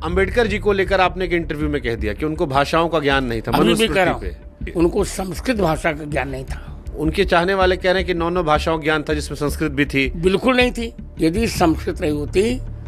अंबेडकर जी को लेकर आपने एक इंटरव्यू में कह दिया कि उनको भाषाओं का ज्ञान नहीं था, मनुस्मृति पे उनको संस्कृत भाषा का ज्ञान नहीं था। उनके चाहने वाले कह रहे हैं कि 9 भाषाओं ज्ञान था जिसमें संस्कृत भी थी। बिल्कुल नहीं थी। यदि संस्कृत नहीं होती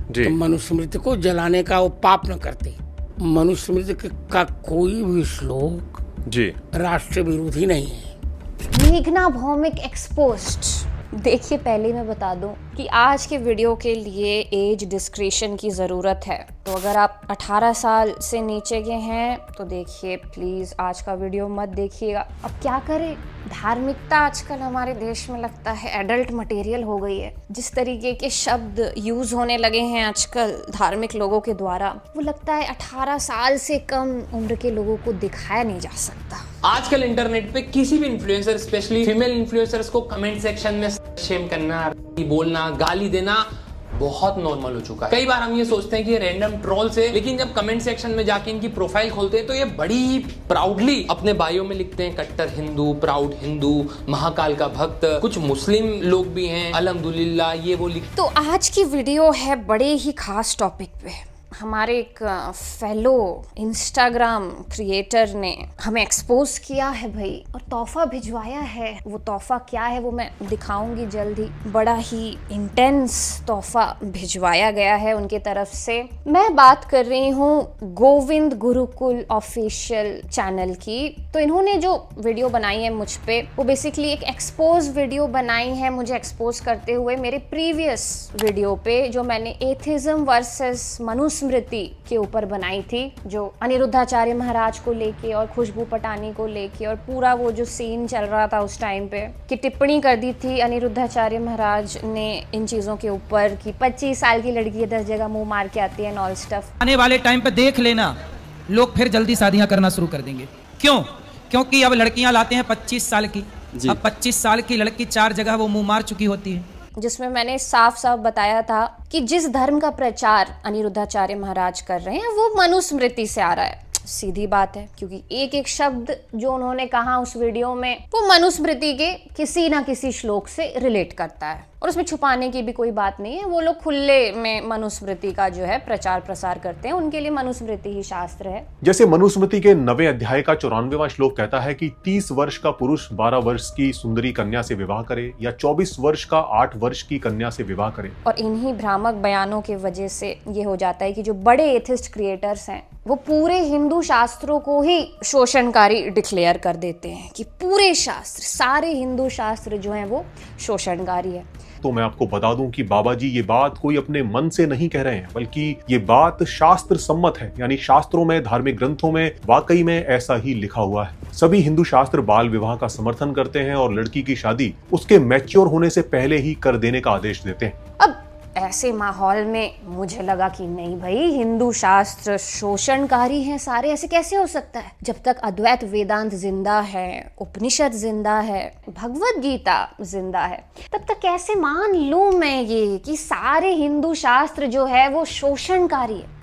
तो मनुस्मृति को जलाने का वो पाप न करते। मनुस्मृति का कोई भी श्लोक जी राष्ट्र विरोधी नहीं है। मेघना भौमिक एक्सपोज्ड। देखिए, पहले मैं बता दूं कि आज के वीडियो के लिए एज डिस्क्रिशन की ज़रूरत है, तो अगर आप 18 साल से नीचे के हैं तो देखिए प्लीज़ आज का वीडियो मत देखिएगा। अब क्या करें, धार्मिकता आजकल हमारे देश में लगता है एडल्ट मटेरियल हो गई है। जिस तरीके के शब्द यूज़ होने लगे हैं आजकल धार्मिक लोगों के द्वारा, वो लगता है 18 साल से कम उम्र के लोगों को दिखाया नहीं जा सकता। आजकल इंटरनेट पे किसी भी इन्फ्लुएंसर, स्पेशली फीमेल इन्फ्लुएंसर्स को कमेंट सेक्शन में शेम करना, बोलना, गाली देना बहुत नॉर्मल हो चुका है। कई बार हम ये सोचते हैं कि ये रैंडम ट्रोल्स है, लेकिन जब कमेंट सेक्शन में जाके इनकी प्रोफाइल खोलते हैं तो ये बड़ी प्राउडली अपने बायो में लिखते हैं कट्टर हिंदू, प्राउड हिंदू, महाकाल का भक्त। कुछ मुस्लिम लोग भी हैं, अल्हम्दुलिल्लाह, ये वो लिख। तो आज की वीडियो है बड़े ही खास टॉपिक पे। हमारे एक फेलो इंस्टाग्राम क्रिएटर ने हमें एक्सपोज किया है भाई, और तोहफा भिजवाया है। वो तोहफा क्या है वो मैं दिखाऊंगी जल्द ही। बड़ा ही इंटेंस तोहफा भिजवाया गया है उनके तरफ से। मैं बात कर रही हूँ गोविंद गुरुकुल ऑफिशियल चैनल की। तो इन्होंने जो वीडियो बनाई है मुझ पे, वो बेसिकली एक एक्सपोज वीडियो बनाई है मुझे एक्सपोज करते हुए मेरे प्रीवियस वीडियो पे, जो मैंने एथिज्म वर्सेस मनुस्मृति के ऊपर बनाई थी, जो अनिरुद्धाचार्य महाराज को लेके और खुशबू पटानी को लेके, और पूरा वो जो सीन चल रहा था उस टाइम पे, कि टिप्पणी कर दी थी अनिरुद्धाचार्य महाराज ने इन चीजों के ऊपर कि 25 साल की लड़की 10 जगह मुंह मार के आती है, ऑल स्टफ। आने वाले टाइम पे देख लेना, लोग फिर जल्दी शादियां करना शुरू कर देंगे। क्यों? क्योंकि अब लड़कियां लाते हैं 25 साल की। अब 25 साल की लड़की 4 जगह वो मुंह मार चुकी होती है। जिसमें मैंने साफ साफ बताया था कि जिस धर्म का प्रचार अनिरुद्धाचार्य महाराज कर रहे हैं वो मनुस्मृति से आ रहा है। सीधी बात है, क्योंकि एक एक शब्द जो उन्होंने कहा उस वीडियो में वो मनुस्मृति के किसी ना किसी श्लोक से रिलेट करता है, और उसमें छुपाने की भी कोई बात नहीं है। वो लोग खुले में मनुस्मृति का जो है प्रचार प्रसार करते हैं, उनके लिए मनुस्मृति ही शास्त्र है। जैसे मनुस्मृति के 9वें अध्याय का 94वां श्लोक कहता है कि 30 वर्ष का पुरुष 12 वर्ष की सुंदरी कन्या से विवाह करे, या 24 वर्ष का 8 वर्ष की कन्या से विवाह करे। और इन्हीं भ्रामक बयानों की वजह से ये हो जाता है कि जो बड़े एथिस्ट क्रिएटर्स हैं वो पूरे हिंदू शास्त्रों को ही शोषणकारी डिक्लेयर कर देते हैं कि पूरे शास्त्र, सारे हिंदू शास्त्र जो हैं वो शोषणकारी है। तो मैं आपको बता दूं कि बाबा जी ये बात कोई अपने मन से नहीं कह रहे हैं, बल्कि ये बात शास्त्र सम्मत है। यानी शास्त्रों में, धार्मिक ग्रंथों में वाकई में ऐसा ही लिखा हुआ है। सभी हिंदू शास्त्र बाल विवाह का समर्थन करते हैं और लड़की की शादी उसके मैच्योर होने से पहले ही कर देने का आदेश देते हैं। अब ऐसे माहौल में मुझे लगा कि नहीं भाई, हिंदू शास्त्र शोषणकारी हैं सारे, ऐसे कैसे हो सकता है? जब तक अद्वैत वेदांत जिंदा है, उपनिषद जिंदा है, भगवत गीता जिंदा है, तब तक कैसे मान लूं मैं ये कि सारे हिंदू शास्त्र जो है वो शोषणकारी है?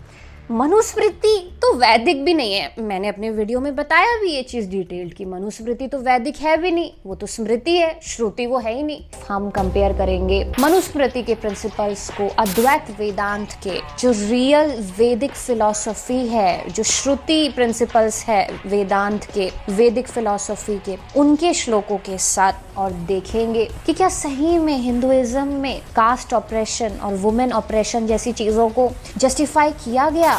मनुस्मृति तो वैदिक भी नहीं है। मैंने अपने वीडियो में बताया भी ये चीज डिटेल्ड कि मनुस्मृति तो वैदिक है भी नहीं, वो तो स्मृति है, श्रुति वो है ही नहीं। हम कंपेयर करेंगे मनुस्मृति के प्रिंसिपल्स को अद्वैत वेदांत के, जो रियल वैदिक फिलॉसफी है, जो श्रुति प्रिंसिपल्स है वेदांत के, वैदिक फिलॉसफी के, उनके श्लोकों के साथ, और देखेंगे कि क्या सही में हिंदुइज्म में कास्ट ऑपरेशन और वुमेन ऑपरेशन जैसी चीजों को जस्टिफाई किया गया।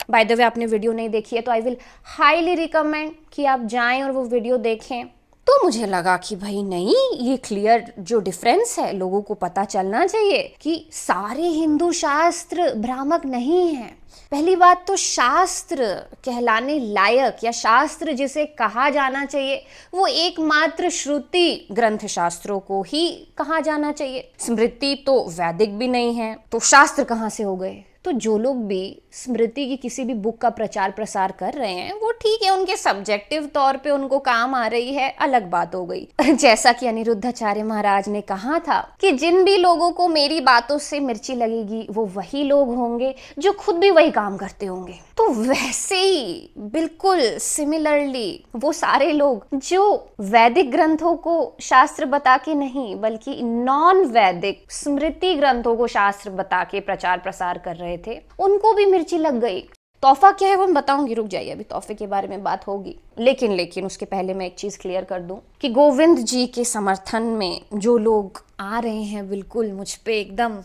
बाय द वे, आपने वीडियो नहीं देखी है तो आई विल हाईली रिकमेंड कि आप जाएं और वो वीडियो देखें। तो मुझे लगा कि भाई नहीं, ये क्लियर जो डिफरेंस है लोगों को पता चलना चाहिए कि सारे हिंदू शास्त्र भ्रामक नहीं हैं। पहली बात तो शास्त्र कहलाने लायक या शास्त्र जिसे कहा जाना चाहिए वो एकमात्र श्रुति ग्रंथ शास्त्रों को ही कहा जाना चाहिए। स्मृति तो वैदिक भी नहीं है, तो शास्त्र कहाँ से हो गए? तो जो लोग भी स्मृति की किसी भी बुक का प्रचार प्रसार कर रहे हैं वो ठीक है, उनके सब्जेक्टिव तौर पे उनको काम आ रही है, अलग बात हो गई। जैसा कि अनिरुद्धाचार्य महाराज ने कहा था कि जिन भी लोगों को मेरी बातों से मिर्ची लगेगी वो वही लोग होंगे जो खुद भी वही काम करते होंगे। तो वैसे ही बिल्कुल सिमिलरली वो सारे लोग जो वैदिक ग्रंथों को शास्त्र बता के नहीं बल्कि नॉन वैदिक स्मृति ग्रंथों को शास्त्र बता के प्रचार प्रसार कर रहे थे, उनको भी मिर्ची लग गई। तोहफा क्या है वो मैं बताऊंगी, रुक जाइए, अभी तोहफे के बारे में बात होगी। लेकिन उसके पहले मैं एक चीज क्लियर कर दूं कि गोविंद जी के समर्थन में जो लोग आ रहे हैं बिल्कुल मुझ पे एकदम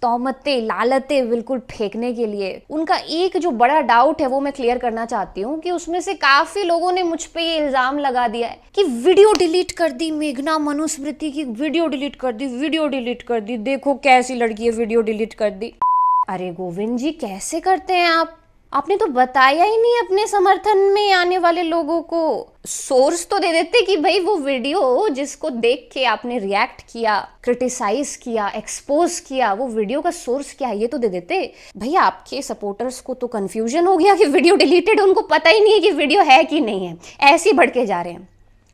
तोहमतें लालतें बिल्कुल फेंकने के लिए, उनका एक जो बड़ा डाउट है वो मैं क्लियर करना चाहती हूँ कि उसमें से काफी लोगों ने मुझ पे ये इल्जाम लगा दिया है कि वीडियो डिलीट कर दी मेघना, मनुस्मृति की वीडियो डिलीट कर दी, वीडियो डिलीट कर दी, देखो कैसी लड़की है वीडियो डिलीट कर दी। अरे गोविंद जी कैसे करते हैं आप? आपने तो बताया ही नहीं अपने समर्थन में आने वाले लोगों को। सोर्स तो दे देते कि भाई वो वीडियो जिसको देख के आपने रिएक्ट किया, क्रिटिसाइज किया, एक्सपोज किया, वो वीडियो का सोर्स क्या है ये तो दे देते। भैया आपके सपोर्टर्स को तो कंफ्यूजन हो गया कि वीडियो डिलीटेड, उनको पता ही नहीं है कि वीडियो है कि नहीं है, ऐसे ही भड़के जा रहे हैं।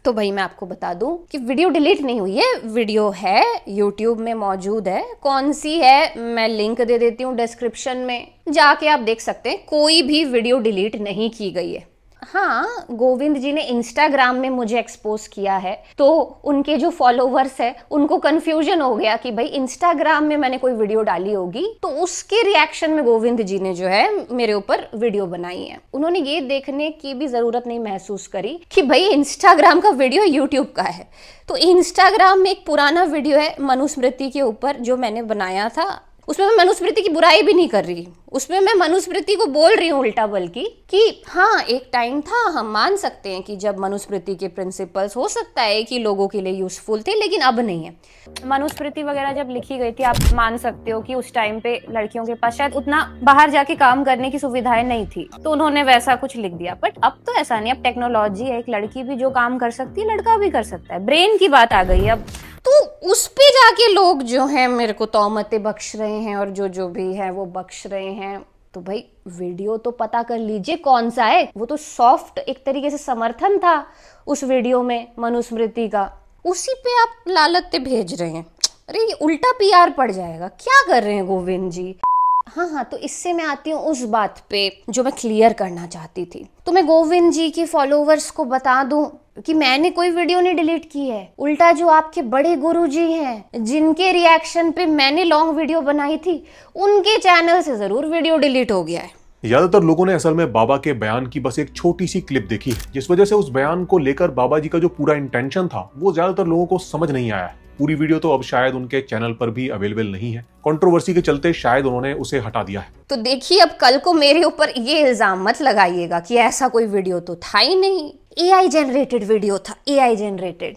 तो भाई मैं आपको बता दूं कि वीडियो डिलीट नहीं हुई है, वीडियो है, YouTube में मौजूद है। कौन सी है मैं लिंक दे देती हूँ डिस्क्रिप्शन में, जाके आप देख सकते हैं। कोई भी वीडियो डिलीट नहीं की गई है। हाँ, गोविंद जी ने इंस्टाग्राम में मुझे एक्सपोज किया है तो उनके जो फॉलोवर्स है उनको कंफ्यूजन हो गया कि भाई इंस्टाग्राम में मैंने कोई वीडियो डाली होगी, तो उसके रिएक्शन में गोविंद जी ने जो है मेरे ऊपर वीडियो बनाई है। उन्होंने ये देखने की भी जरूरत नहीं महसूस करी कि भाई इंस्टाग्राम का वीडियो यूट्यूब का है। तो इंस्टाग्राम में एक पुराना वीडियो है मनुस्मृति के ऊपर जो मैंने बनाया था, उसमें मैं मनुस्मृति की बुराई भी नहीं कर रही, उसमें मैं मनुस्मृति को बोल रही हूँ उल्टा, बल्कि कि हाँ एक टाइम था, हम मान सकते हैं कि जब मनुस्मृति के प्रिंसिपल्स हो सकता है कि लोगों के लिए यूजफुल थे, लेकिन अब नहीं है। मनुस्मृति वगैरह जब लिखी गई थी, आप मान सकते हो कि उस टाइम पे लड़कियों के पास शायद उतना बाहर जाके काम करने की सुविधाएं नहीं थी, तो उन्होंने वैसा कुछ लिख दिया। बट अब तो ऐसा नहीं, अब टेक्नोलॉजी है, एक लड़की भी जो काम कर सकती है लड़का भी कर सकता है, ब्रेन की बात आ गई अब। तो उस पे जाके लोग जो हैं मेरे को तौमतें बख्श रहे हैं और जो भी है वो बख्श रहे हैं। तो भाई वीडियो तो पता कर लीजिए कौन सा है, वो तो सॉफ्ट एक तरीके से समर्थन था उस वीडियो में मनुस्मृति का, उसी पे आप लालतें भेज रहे हैं। अरे ये उल्टा PR पड़ जाएगा, क्या कर रहे हैं गोविंद जी। हाँ, तो इससे मैं आती हूँ उस बात पे जो मैं क्लियर करना चाहती थी। तो मैं गोविंद जी के फॉलोवर्स को बता दूं कि मैंने कोई वीडियो नहीं डिलीट की है, उल्टा जो आपके बड़े गुरुजी हैं जिनके रिएक्शन पे मैंने लॉन्ग वीडियो बनाई थी, उनके चैनल से जरूर वीडियो डिलीट हो गया है। ज्यादातर लोगों ने असल में बाबा के बयान की बस एक छोटी सी क्लिप देखी, जिस वजह से उस बयान को लेकर बाबा जी का जो पूरा इंटेंशन था वो ज्यादातर लोगों को समझ नहीं आया। पूरी वीडियो तो अब शायद उनके चैनल पर भी अवेलेबल नहीं है, कंट्रोवर्सी के चलते शायद उन्होंने उसे हटा दिया है। तो देखिए अब कल को मेरे ऊपर ये इल्जाम मत लगाइएगा कि ऐसा कोई वीडियो तो था ही नहीं, AI जनरेटेड वीडियो था, AI जनरेटेड।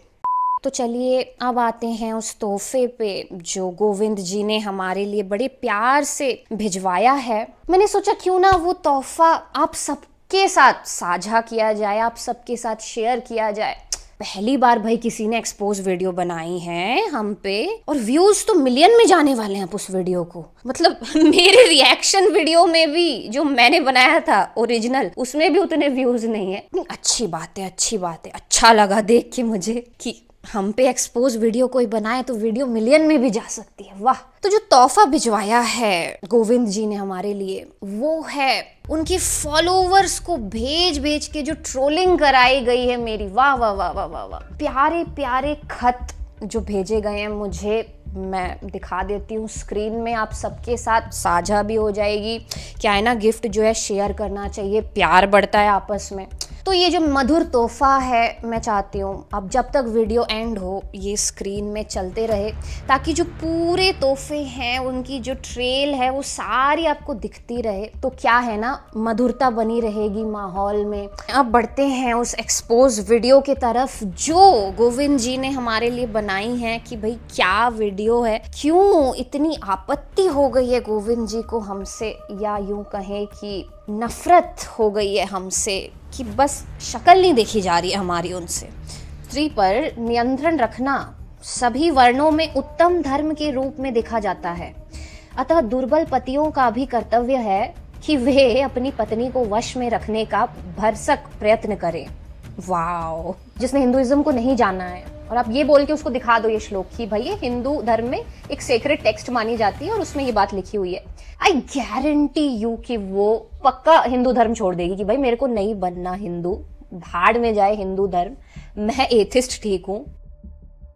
तो चलिए अब आते हैं उस तोहफे पे जो गोविंद जी ने हमारे लिए बड़े प्यार से भिजवाया है। मैंने सोचा क्यों ना वो तोहफा आप सबके साथ साझा किया जाए, आप सबके साथ शेयर किया जाए। पहली बार भाई किसी ने एक्सपोज वीडियो बनाई है हम पे, और व्यूज तो मिलियन में जाने वाले हैं आप उस वीडियो को। मतलब मेरे रिएक्शन वीडियो में भी जो मैंने बनाया था ओरिजिनल, उसमें भी उतने व्यूज नहीं है। अच्छी बात है, अच्छी बात है, अच्छा लगा देख के मुझे कि हम पे एक्सपोज वीडियो कोई बनाए तो वीडियो मिलियन में भी जा सकती है, वाह। तो जो तोहफा भिजवाया है गोविंद जी ने हमारे लिए, वो है उनके फॉलोवर्स को भेज भेज के जो ट्रोलिंग कराई गई है मेरी, वाह वाह वाह वाह वाह वाह। प्यारे प्यारे खत जो भेजे गए हैं मुझे, मैं दिखा देती हूँ स्क्रीन में, आप सबके साथ साझा भी हो जाएगी। क्या है ना, गिफ्ट जो है शेयर करना चाहिए, प्यार बढ़ता है आपस में। तो ये जो मधुर तोहफा है, मैं चाहती हूँ अब जब तक वीडियो एंड हो ये स्क्रीन में चलते रहे, ताकि जो पूरे तोहफे हैं उनकी जो ट्रेल है वो सारी आपको दिखती रहे। तो क्या है ना, मधुरता बनी रहेगी माहौल में। अब बढ़ते हैं उस एक्सपोज वीडियो की तरफ जो गोविंद जी ने हमारे लिए बनाई है कि भाई क्या वीडियो है, क्यों इतनी आपत्ति हो गई है गोविंद जी को हमसे, या यूं कहें कि नफरत हो गई है हमसे कि बस शक्ल नहीं देखी जा रही है हमारी उनसे। स्त्री पर नियंत्रण रखना सभी वर्णों में उत्तम धर्म के रूप में देखा जाता है, अतः दुर्बल पतियों का भी कर्तव्य है कि वे अपनी पत्नी को वश में रखने का भरसक प्रयत्न करें। वाओ, जिसने हिंदुइज्म को नहीं जाना है और आप ये बोल के उसको दिखा दो ये श्लोक कि भाई ये हिंदू धर्म में एक सेक्रेट टेक्स्ट मानी जाती है और उसमें ये बात लिखी हुई है, आई गारंटी यू कि वो पक्का हिंदू धर्म छोड़ देगी कि भाई मेरे को नहीं बनना हिंदू, भाड़ में जाए हिंदू धर्म, मैं एथिस्ट ठीक हूँ।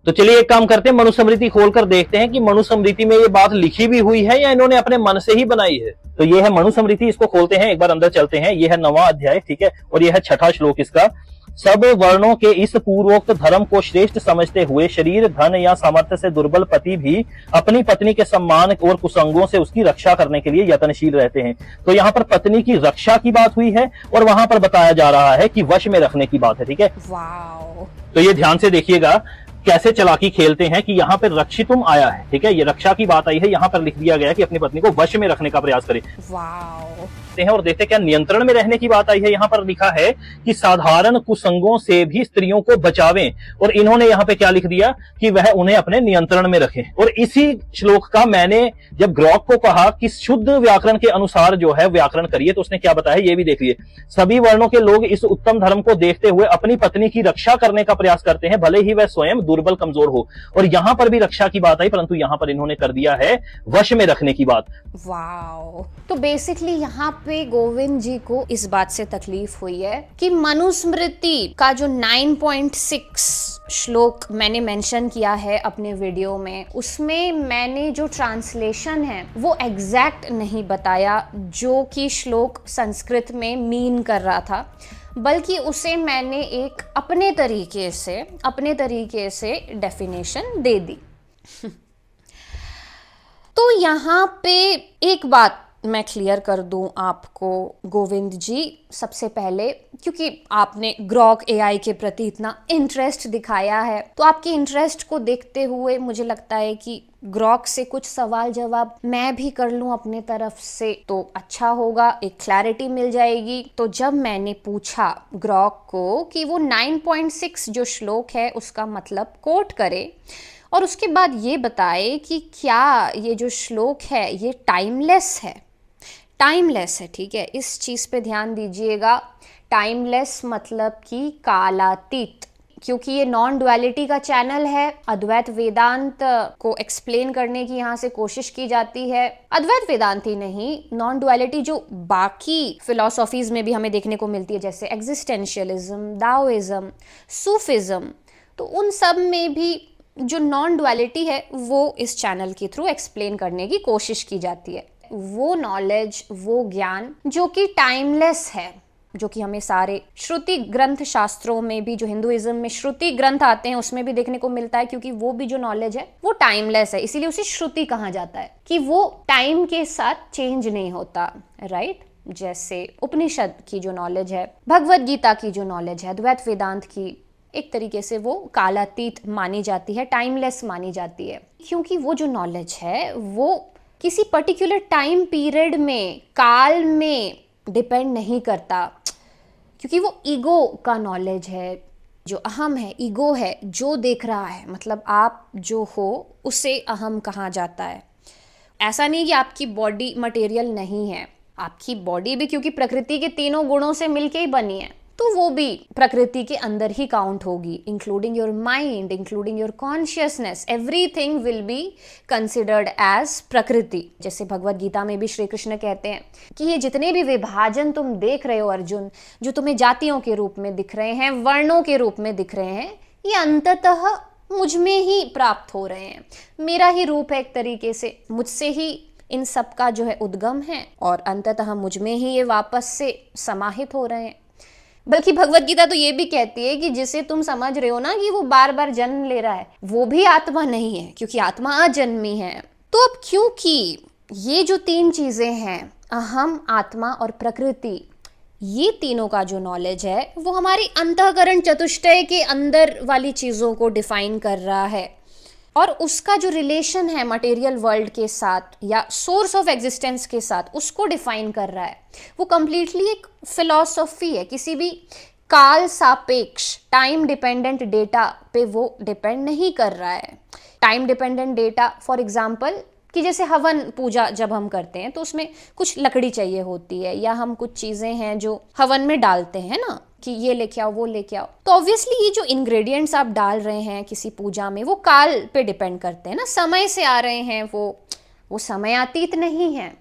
तो चलिए एक काम करते हैं, मनुस्मृति खोलकर देखते हैं कि मनुस्मृति में ये बात लिखी भी हुई है या इन्होंने अपने मन से ही बनाई है। तो ये है मनुस्मृति, इसको खोलते हैं, एक बार अंदर चलते हैं। ये है 9वां अध्याय, ठीक है, और ये है 6ठा श्लोक इसका। सब वर्णों के इस पूर्वोक्त धर्म को श्रेष्ठ समझते हुए शरीर, धन या सामर्थ्य से दुर्बल पति भी अपनी पत्नी के सम्मान और कुसंगों से उसकी रक्षा करने के लिए यत्नशील रहते हैं। तो यहाँ पर पत्नी की रक्षा की बात हुई है और वहां पर बताया जा रहा है कि वश में रखने की बात है, ठीक है। तो ये ध्यान से देखिएगा कैसे चालाकी खेलते हैं कि यहाँ पर रक्षितुम आया है, ठीक है, ये रक्षा की बात आई है, यहाँ पर लिख दिया गया कि अपनी पत्नी को वश में रखने का प्रयास करे। हैं और देखते क्या नियंत्रण में रहने की बात आई है। यहाँ पर लिखा है कि साधारण कुसंगों से भी स्त्रियों को बचावें, और इन्होंने यहाँ पे क्या लिख दिया कि वह उन्हें अपने नियंत्रण में रखें। और इसी श्लोक का मैंने जब ग्रॉक को कहा कि शुद्ध व्याकरण के अनुसार जो है व्याकरण करिए, तो उसने क्या बताया ये भी देख लिए। सभी वर्णों के लोग इस उत्तम धर्म को देखते हुए अपनी पत्नी की रक्षा करने का प्रयास करते हैं, भले ही वह स्वयं दुर्बल कमजोर हो। और यहाँ पर भी रक्षा की बात आई, परंतु यहाँ पर इन्होंने कर दिया है वश में रखने की बात। वाओ, तो बेसिकली यहाँ पे गोविंद जी को इस बात से तकलीफ हुई है कि मनुस्मृति का जो 9.6 श्लोक मैंने मेंशन किया है अपने वीडियो में, उसमें मैंने जो ट्रांसलेशन है वो एग्जैक्ट नहीं बताया जो कि श्लोक संस्कृत में मीन कर रहा था, बल्कि उसे मैंने एक अपने तरीके से डेफिनेशन दे दी। तो यहाँ पे एक बात मैं क्लियर कर दूं आपको गोविंद जी, सबसे पहले क्योंकि आपने ग्रॉक एआई के प्रति इतना इंटरेस्ट दिखाया है, तो आपके इंटरेस्ट को देखते हुए मुझे लगता है कि ग्रॉक से कुछ सवाल जवाब मैं भी कर लूं अपने तरफ से तो अच्छा होगा, एक क्लैरिटी मिल जाएगी। तो जब मैंने पूछा ग्रॉक को कि वो 9.6 जो श्लोक है उसका मतलब कोट करे और उसके बाद ये बताए कि क्या ये जो श्लोक है ये टाइमलेस है, ठीक है, इस चीज़ पे ध्यान दीजिएगा। टाइमलेस मतलब कि कालातीत, क्योंकि ये नॉन डुअलिटी का चैनल है, अद्वैत वेदांत को एक्सप्लेन करने की यहाँ से कोशिश की जाती है। अद्वैत वेदांत ही नहीं, नॉन डुअलिटी जो बाकी फिलॉसफीज में भी हमें देखने को मिलती है, जैसे एग्जिस्टेंशियलिज्म, दाओइज्म, सूफिज्म, तो उन सब में भी जो नॉन डुअलिटी है वो इस चैनल के थ्रू एक्सप्लेन करने की कोशिश की जाती है। वो नॉलेज, वो ज्ञान जो कि टाइमलेस है, जो कि हमें सारे श्रुति ग्रंथ शास्त्रों में भी, जो हिंदुइज्म में श्रुति ग्रंथ आते हैं उसमें भी देखने को मिलता है, क्योंकि वो भी जो नॉलेज है वो टाइमलेस है, इसीलिए उसे श्रुति कहा जाता है कि वो टाइम के साथ चेंज नहीं होता, राइट। जैसे उपनिषद की जो नॉलेज है, भगवद गीता की जो नॉलेज है, अद्वैत वेदांत की, एक तरीके से वो कालातीत मानी जाती है, टाइमलेस मानी जाती है, क्योंकि वो जो नॉलेज है वो किसी पर्टिकुलर टाइम पीरियड में, काल में डिपेंड नहीं करता, क्योंकि वो ईगो का नॉलेज है, जो अहम है, ईगो है, जो देख रहा है, मतलब आप जो हो उसे अहम कहा जाता है। ऐसा नहीं कि आपकी बॉडी मटेरियल नहीं है, आपकी बॉडी भी क्योंकि प्रकृति के तीनों गुणों से मिलके ही बनी है, तो वो भी प्रकृति के अंदर ही काउंट होगी, including your mind, including your consciousness, everything will be considered as prakriti. जैसे भगवद गीता में भी श्री कृष्ण कहते हैं कि ये जितने भी विभाजन तुम देख रहे हो अर्जुन, जो तुम्हें जातियों के रूप में दिख रहे हैं, वर्णों के रूप में दिख रहे हैं, ये अंततः मुझ में ही प्राप्त हो रहे हैं, मेरा ही रूप है, एक तरीके से मुझसे ही इन सब का जो है उद्गम है और अंततः मुझ में ही ये वापस से समाहित हो रहे हैं। बल्कि भगवद गीता तो ये भी कहती है कि जिसे तुम समझ रहे हो ना कि वो बार बार जन्म ले रहा है, वो भी आत्मा नहीं है, क्योंकि आत्मा अजन्मी है। तो अब क्योंकि ये जो तीन चीजें हैं, अहम, आत्मा और प्रकृति, ये तीनों का जो नॉलेज है वो हमारी अंतःकरण चतुष्टय के अंदर वाली चीजों को डिफाइन कर रहा है, और उसका जो रिलेशन है मटेरियल वर्ल्ड के साथ या सोर्स ऑफ एग्जिस्टेंस के साथ, उसको डिफाइन कर रहा है। वो कंप्लीटली एक फिलॉसफी है, किसी भी काल सापेक्ष टाइम डिपेंडेंट डेटा पे वो डिपेंड नहीं कर रहा है। Time dependent data for example कि जैसे हवन पूजा जब हम करते हैं तो उसमें कुछ लकड़ी चाहिए होती है, या हम कुछ चीजें हैं जो हवन में डालते हैं ना, कि ये लेके आओ, वो लेके आओ, तो ऑब्वियसली ये जो इंग्रेडिएंट्स आप डाल रहे हैं किसी पूजा में वो काल पे डिपेंड करते हैं ना, समय से आ रहे हैं, वो समयातीत नहीं है।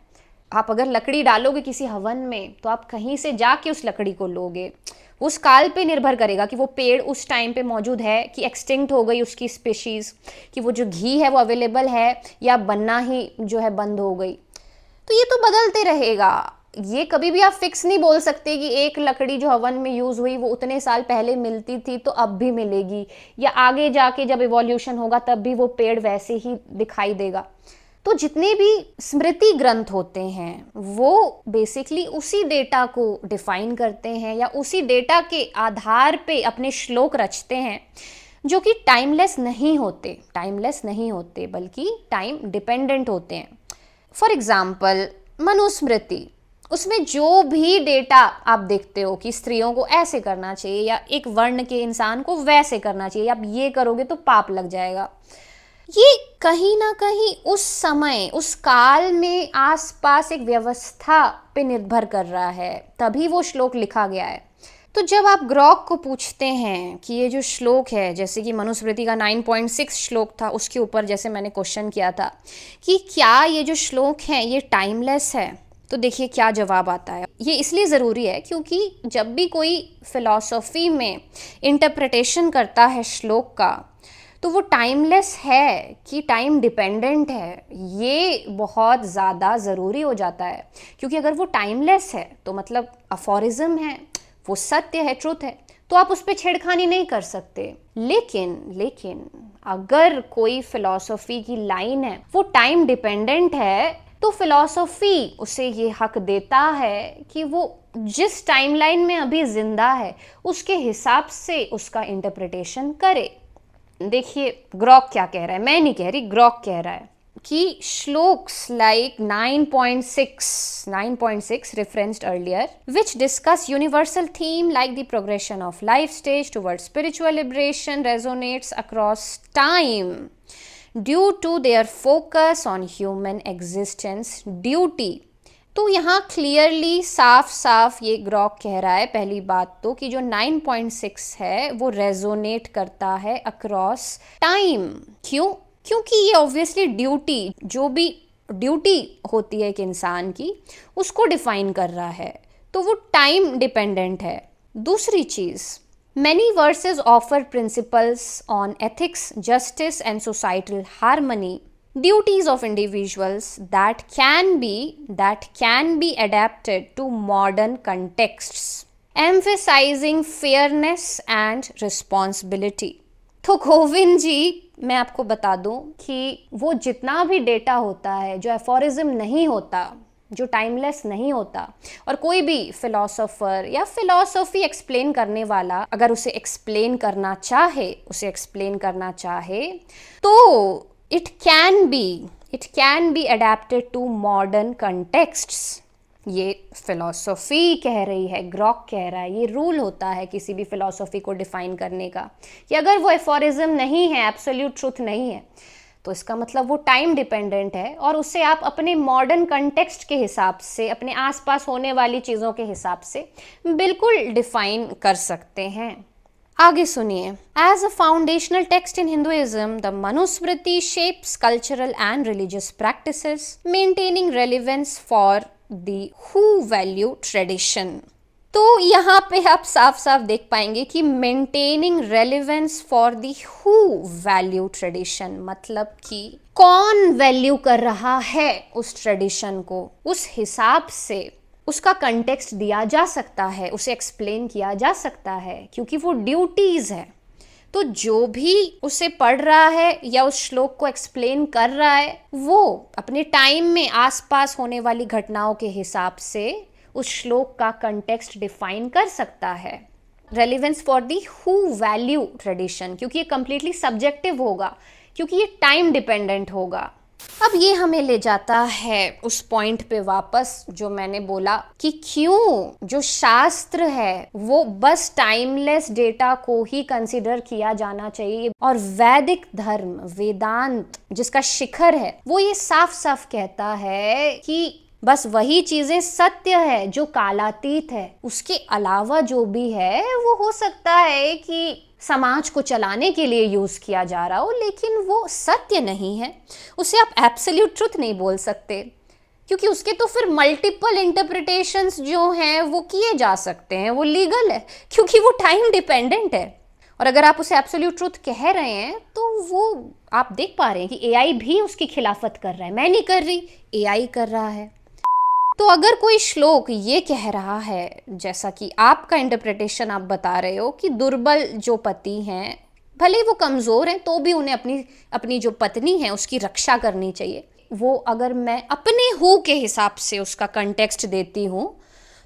आप अगर लकड़ी डालोगे किसी हवन में तो आप कहीं से जाके उस लकड़ी को लोगे। उस काल पे निर्भर करेगा कि वो पेड़ उस टाइम पे मौजूद है कि एक्सटिंक्ट हो गई उसकी स्पीशीज़, कि वो जो घी है वो अवेलेबल है या बनना ही जो है बंद हो गई। तो ये तो बदलते रहेगा। ये कभी भी आप फिक्स नहीं बोल सकते कि एक लकड़ी जो हवन में यूज़ हुई वो उतने साल पहले मिलती थी तो अब भी मिलेगी, या आगे जाके जब इवोल्यूशन होगा तब भी वो पेड़ वैसे ही दिखाई देगा। तो जितने भी स्मृति ग्रंथ होते हैं वो बेसिकली उसी डेटा को डिफाइन करते हैं या उसी डेटा के आधार पे अपने श्लोक रचते हैं, जो कि टाइमलेस नहीं होते बल्कि टाइम डिपेंडेंट होते हैं। फॉर एग्जाम्पल मनुस्मृति, उसमें जो भी डेटा आप देखते हो कि स्त्रियों को ऐसे करना चाहिए या एक वर्ण के इंसान को वैसे करना चाहिए, आप ये करोगे तो पाप लग जाएगा, ये कहीं ना कहीं उस समय उस काल में आसपास एक व्यवस्था पे निर्भर कर रहा है, तभी वो श्लोक लिखा गया है। तो जब आप ग्रॉक को पूछते हैं कि ये जो श्लोक है, जैसे कि मनुस्मृति का 9.6 श्लोक था, उसके ऊपर जैसे मैंने क्वेश्चन किया था कि क्या ये जो श्लोक है ये टाइमलेस है, तो देखिए क्या जवाब आता है। ये इसलिए ज़रूरी है क्योंकि जब भी कोई फिलॉसफी में इंटरप्रिटेशन करता है श्लोक का, तो वो टाइमलेस है कि टाइम डिपेंडेंट है, ये बहुत ज़्यादा ज़रूरी हो जाता है। क्योंकि अगर वो टाइमलेस है तो मतलब अफोरिज्म है, वो सत्य है, ट्रुथ है, तो आप उस पर छेड़खानी नहीं कर सकते। लेकिन अगर कोई फिलॉसफी की लाइन है वो टाइम डिपेंडेंट है, तो फिलॉसफी उसे ये हक देता है कि वो जिस टाइमलाइन में अभी जिंदा है उसके हिसाब से उसका इंटरप्रिटेशन करे। देखिए ग्रॉक क्या कह रहा है, मैं नहीं कह रही, ग्रॉक कह रहा है कि shlokas like 9.6 referenced earlier, which discuss universal theme like the progression of life stage towards spiritual liberation, resonates across time due to their focus on human existence duty। तो यहाँ क्लियरली साफ साफ ये ग्रॉक कह रहा है पहली बात तो कि जो 9.6 है वो रेजोनेट करता है अक्रॉस टाइम। क्यों? क्योंकि ये ऑब्वियसली ड्यूटी, जो भी ड्यूटी होती है एक इंसान की, उसको डिफाइन कर रहा है, तो वो टाइम डिपेंडेंट है। दूसरी चीज़, many verses offer principles on ethics, justice and societal harmony, duties of individuals that can be adapted to modern contexts, emphasizing fairness and responsibility। तो गोविंद जी, मैं आपको बता दूं कि वो जितना भी डेटा होता है जो एफोरिज्म नहीं होता, जो टाइमलेस नहीं होता, और कोई भी फिलॉसफर या फिलॉसफी एक्सप्लेन करने वाला अगर उसे एक्सप्लेन करना चाहे तो it can be adapted to modern contexts. ये फिलॉसफी कह रही है, ग्रॉक कह रहा है, ये रूल होता है किसी भी फिलॉसफी को डिफाइन करने का कि अगर वो एफोरिज्म नहीं है, एब्सोल्यूट ट्रुथ नहीं है, तो इसका मतलब वो टाइम डिपेंडेंट है और उसे आप अपने मॉडर्न कंटेक्स्ट के हिसाब से, अपने आसपास होने वाली चीज़ों के हिसाब से बिल्कुल डिफाइन कर सकते हैं। आगे सुनिए। As a foundational text in Hinduism, the Manusmriti shapes cultural and religious practices, maintaining relevance for the who value tradition. तो यहाँ पे आप साफ साफ देख पाएंगे कि maintaining relevance for the who value tradition, मतलब कि कौन वैल्यू कर रहा है उस ट्रेडिशन को, उस हिसाब से उसका कंटेक्स्ट दिया जा सकता है, उसे एक्सप्लेन किया जा सकता है, क्योंकि वो ड्यूटीज है। तो जो भी उसे पढ़ रहा है या उस श्लोक को एक्सप्लेन कर रहा है, वो अपने टाइम में आसपास होने वाली घटनाओं के हिसाब से उस श्लोक का कंटेक्स्ट डिफाइन कर सकता है। Relevance for the who value tradition, क्योंकि ये कंप्लीटली सब्जेक्टिव होगा, क्योंकि ये टाइम डिपेंडेंट होगा। अब ये हमें ले जाता है उस पॉइंट पे वापस जो मैंने बोला कि क्यों जो शास्त्र है वो बस टाइमलेस डेटा को ही कंसिडर किया जाना चाहिए, और वैदिक धर्म, वेदांत जिसका शिखर है, वो ये साफ साफ कहता है कि बस वही चीजें सत्य है जो कालातीत है, उसके अलावा जो भी है वो हो सकता है कि समाज को चलाने के लिए यूज किया जा रहा हो, लेकिन वो सत्य नहीं है, उसे आप एब्सोल्यूट ट्रुथ नहीं बोल सकते। क्योंकि उसके तो फिर मल्टीपल इंटरप्रिटेशंस जो हैं वो किए जा सकते हैं, वो लीगल है क्योंकि वो टाइम डिपेंडेंट है। और अगर आप उसे एब्सोल्यूट ट्रुथ कह रहे हैं तो वो आप देख पा रहे हैं कि एआई भी उसकी खिलाफत कर रहा है। मैं नहीं कर रही, एआई कर रहा है। तो अगर कोई श्लोक ये कह रहा है, जैसा कि आपका इंटरप्रिटेशन आप बता रहे हो, कि दुर्बल जो पति हैं, भले ही वो कमज़ोर हैं तो भी उन्हें अपनी जो पत्नी है उसकी रक्षा करनी चाहिए, वो अगर मैं अपने हु के हिसाब से उसका कंटेक्स्ट देती हूँ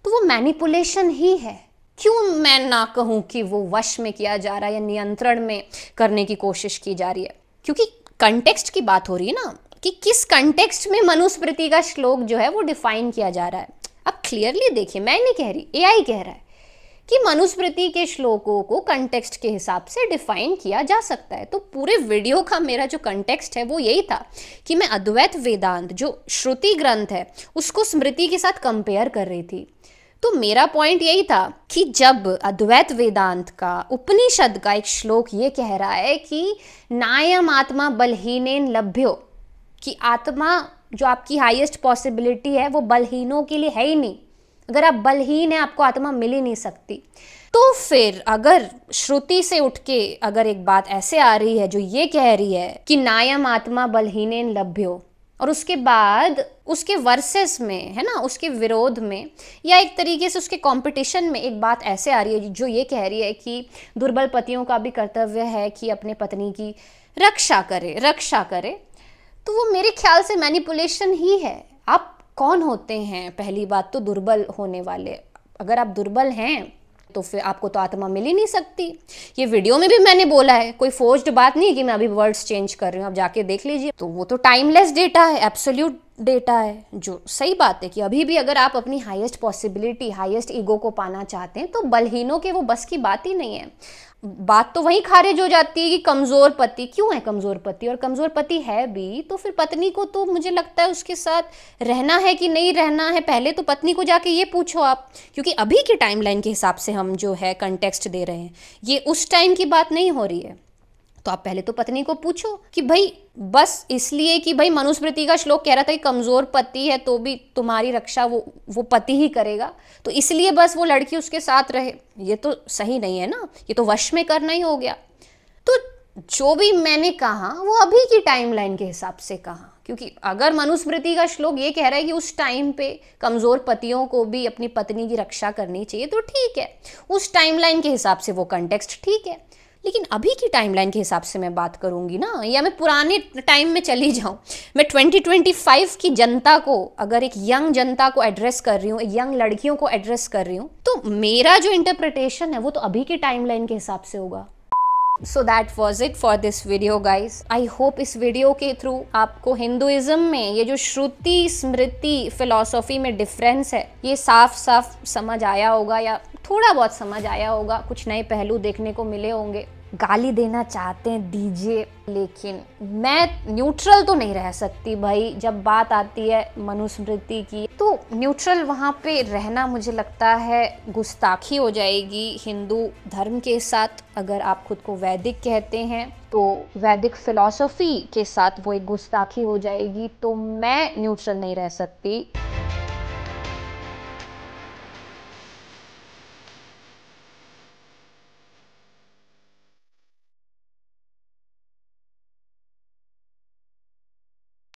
तो वो मैनिपुलेशन ही है। क्यों मैं ना कहूँ कि वो वश में किया जा रहा है या नियंत्रण में करने की कोशिश की जा रही है, क्योंकि कंटेक्स्ट की बात हो रही है ना, कि किस कंटेक्स्ट में मनुस्मृति का श्लोक जो है वो डिफाइन किया जा रहा है। अब क्लियरली देखिए, मैं नहीं कह रही, एआई कह रहा है कि मनुस्मृति के श्लोकों को कंटेक्स्ट के हिसाब से डिफाइन किया जा सकता है। तो पूरे वीडियो का मेरा जो कंटेक्स्ट है वो यही था कि मैं अद्वैत वेदांत जो श्रुति ग्रंथ है उसको स्मृति के साथ कंपेयर कर रही थी। तो मेरा पॉइंट यही था कि जब अद्वैत वेदांत का उपनिषद का एक श्लोक ये कह रहा है कि नायम आत्मा बलहीनेन लभ्यो, कि आत्मा जो आपकी हाईएस्ट पॉसिबिलिटी है वो बलहीनों के लिए है ही नहीं, अगर आप बलहीन हैं आपको आत्मा मिल ही नहीं सकती। तो फिर अगर श्रुति से उठ के अगर एक बात ऐसे आ रही है जो ये कह रही है कि नायम आत्मा बलहीनेन लभ्यो, और उसके बाद उसके वर्सेस में है ना, उसके विरोध में या एक तरीके से उसके कंपटीशन में एक बात ऐसे आ रही है जो ये कह रही है कि दुर्बल पतियों का भी कर्तव्य है कि अपने पत्नी की रक्षा करे, तो वो मेरे ख्याल से मैनिपुलेशन ही है। आप कौन होते हैं? पहली बात तो दुर्बल होने वाले, अगर आप दुर्बल हैं तो फिर आपको तो आत्मा मिल ही नहीं सकती। ये वीडियो में भी मैंने बोला है, कोई फोर्स्ड बात नहीं है कि मैं अभी वर्ड्स चेंज कर रही हूँ, आप जाके देख लीजिए। तो वो तो टाइमलेस डेटा है, एब्सोल्यूट डेटा है, जो सही बात है कि अभी भी अगर आप अपनी हाईएस्ट पॉसिबिलिटी, हाईएस्ट ईगो को पाना चाहते हैं तो बलहीनों के वो बस की बात ही नहीं है। बात तो वहीं खारिज हो जाती है कि कमज़ोर पति क्यों है, कमज़ोर पति, और कमज़ोर पति है भी तो फिर पत्नी को तो मुझे लगता है उसके साथ रहना है कि नहीं रहना है, पहले तो पत्नी को जाके ये पूछो आप, क्योंकि अभी की टाइमलाइन के हिसाब से हम जो है कंटेक्स्ट दे रहे हैं, ये उस टाइम की बात नहीं हो रही है। तो आप पहले तो पत्नी को पूछो कि भाई बस इसलिए कि भाई मनुस्मृति का श्लोक कह रहा था कि कमज़ोर पति है तो भी तुम्हारी रक्षा वो पति ही करेगा, तो इसलिए बस वो लड़की उसके साथ रहे, ये तो सही नहीं है ना, ये तो वश में करना ही हो गया। तो जो भी मैंने कहा वो अभी की टाइमलाइन के हिसाब से कहा, क्योंकि अगर मनुस्मृति का श्लोक ये कह रहा है कि उस टाइम पे कमज़ोर पतियों को भी अपनी पत्नी की रक्षा करनी चाहिए तो ठीक है, उस टाइमलाइन के हिसाब से वो कंटेक्स्ट ठीक है। लेकिन अभी की टाइमलाइन के हिसाब से मैं बात करूंगी ना, या मैं पुराने टाइम में चली जाऊं, मैं 2025 की जनता को, अगर एक यंग जनता को एड्रेस कर रही हूँ, यंग लड़कियों को एड्रेस कर रही हूँ, तो मेरा जो इंटरप्रिटेशन है वो तो अभी की टाइमलाइन के हिसाब से होगा। So that was it for this video guys. I hope इस वीडियो के थ्रू आपको हिंदुइज्म में ये जो श्रुति स्मृति फिलॉसफी में डिफरेंस है ये साफ साफ समझ आया होगा, या थोड़ा बहुत समझ आया होगा, कुछ नए पहलू देखने को मिले होंगे। गाली देना चाहते हैं दीजिए, लेकिन मैं न्यूट्रल तो नहीं रह सकती भाई। जब बात आती है मनुस्मृति की तो न्यूट्रल वहाँ पे रहना मुझे लगता है गुस्ताखी हो जाएगी हिंदू धर्म के साथ। अगर आप खुद को वैदिक कहते हैं तो वैदिक फिलॉसफी के साथ वो एक गुस्ताखी हो जाएगी, तो मैं न्यूट्रल नहीं रह सकती।